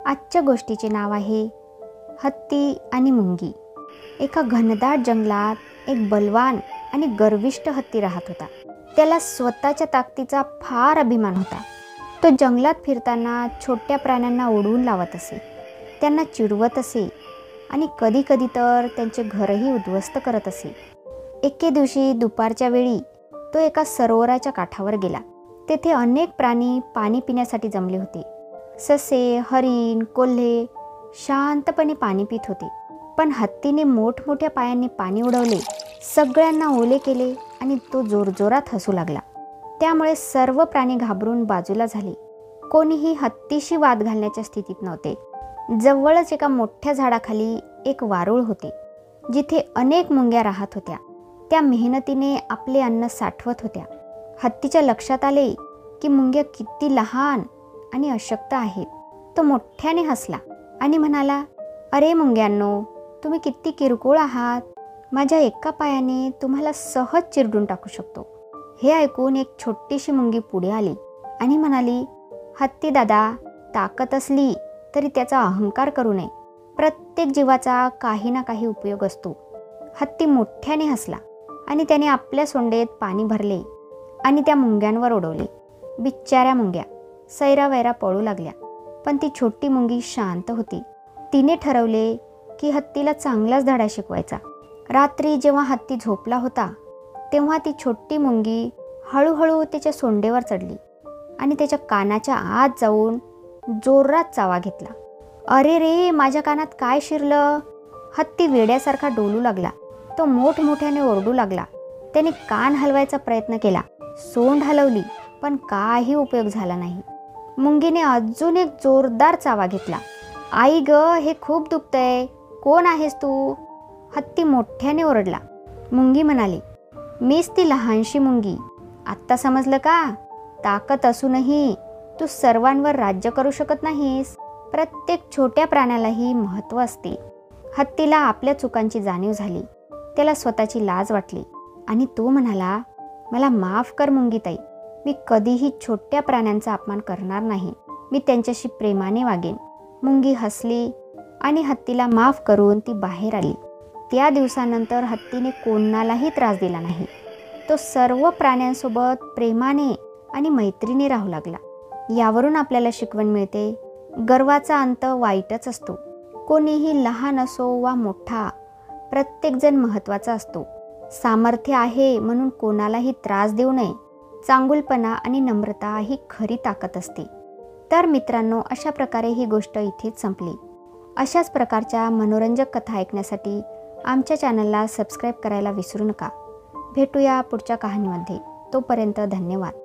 आजच्या गोष्टीचे नाव आहे हत्ती आणि मुंगी. एका घनदाट जंगलात एक बलवान आणि गर्विष्ठ हत्ती राहत होता. त्याला स्वतःच्या ताकदीचा फार अभिमान होता. तो जंगलात फिरताना छोट्या प्राण्यांना ओढवून लावत असे, त्यांना चिडवत असे आणि कधीकधी तर त्यांचे घरही उद्ध्वस्त करत असे. एके दिवशी दुपारच्या वेळी तो एका सरोवराच्या काठावर गेला. तेथे अनेक प्राणी पाणी पिण्यासाठी जमले होते. ससे, हरिण, कोल्हे शांतपणे पाणी पित होते. पण हत्तीने मोठमोठ्या पायांनी पाणी उडवले, सगळ्यांना ओले केले आणि तो जोरजोरात हसू लागला. त्यामुळे सर्व प्राणी घाबरून बाजूला झाले. कोणीही हत्तीशी वाद घालण्याच्या स्थितीत नव्हते. जवळच एका मोठ्या झाडाखाली एक वारूळ होते, जिथे अनेक मुंग्या राहत होत्या. त्या मेहनतीने आपले अन्न साठवत होत्या. हत्तीच्या लक्षात आले की मुंग्या किती लहान आणि अशक्त आहेत. तो मोठ्याने हसला आणि म्हणाला, "अरे मुंग्यांनो, तुम्ही किती किरकोळ आहात. माझ्या एका पायाने तुम्हाला सहज चिरडून टाकू शकतो." हे ऐकून एक छोटीशी मुंगी पुढे आली आणि म्हणाली, "हत्ती दादा, ताकद असली तरी त्याचा अहंकार करू नये. प्रत्येक जीवाचा काही ना काही उपयोग असतो." हत्ती मोठ्याने हसला आणि त्याने आपल्या सोंडेत पाणी भरले आणि त्या मुंग्यांवर उडवले. बिचाऱ्या मुंग्या सैरावैरा पळू लागल्या. पण ती छोटी मुंगी शांत होती. तिने ठरवले की हत्तीला चांगलाच धडा शिकवायचा. रात्री जेव्हा हत्ती झोपला होता, तेव्हा ती छोटी मुंगी हळूहळू त्याच्या सोंडेवर चढली आणि त्याच्या कानाच्या आत जाऊन जोरात चावा घेतला. "अरे रे, माझ्या कानात काय शिरलं?" हत्ती वेड्यासारखा डोलू लागला. तो मोठमोठ्याने ओरडू लागला. त्याने कान हलवायचा प्रयत्न केला, सोंड हलवली, पण काही उपयोग झाला नाही. मुंगीने अजून एक जोरदार चावा घेतला. "आई ग, हे खूप दुखतंय. कोण आहेस तू?" हत्ती मोठ्याने ओरडला. मुंगी म्हणाली, "मीच ती लहानशी मुंगी. आत्ता समजलं का? ताकद असूनही तू सर्वांवर राज्य करू शकत नाहीस. प्रत्येक छोट्या प्राण्यालाही महत्त्व असते." हत्तीला आपल्या चुकांची जाणीव झाली. त्याला स्वतःची लाज वाटली आणि तो म्हणाला, "मला माफ कर मुंगीताई. मी कधीही छोट्या प्राण्यांचा अपमान करणार नाही. मी त्यांच्याशी प्रेमाने वागेन." मुंगी हसली आणि हत्तीला माफ करून ती बाहेर आली. त्या दिवसानंतर हत्तीने कोणालाही त्रास दिला नाही. तो सर्व प्राण्यांसोबत प्रेमाने आणि मैत्रीने राहू लागला. यावरून आपल्याला शिकवण मिळते, गर्वाचा अंत वाईटच असतो. कोणीही लहान असो वा मोठा, प्रत्येकजण महत्त्वाचा असतो. सामर्थ्य आहे म्हणून कोणालाही त्रास देऊ नये. चांगुलपणा आणि नम्रता ही खरी ताकद असते. तर मित्रांनो, अशा प्रकारे ही गोष्ट इथेच संपली. अशाच प्रकारच्या मनोरंजक कथा ऐकण्यासाठी आमच्या चॅनलला सबस्क्राईब करायला विसरू नका. भेटूया पुढच्या कहाणीमध्ये. तोपर्यंत धन्यवाद.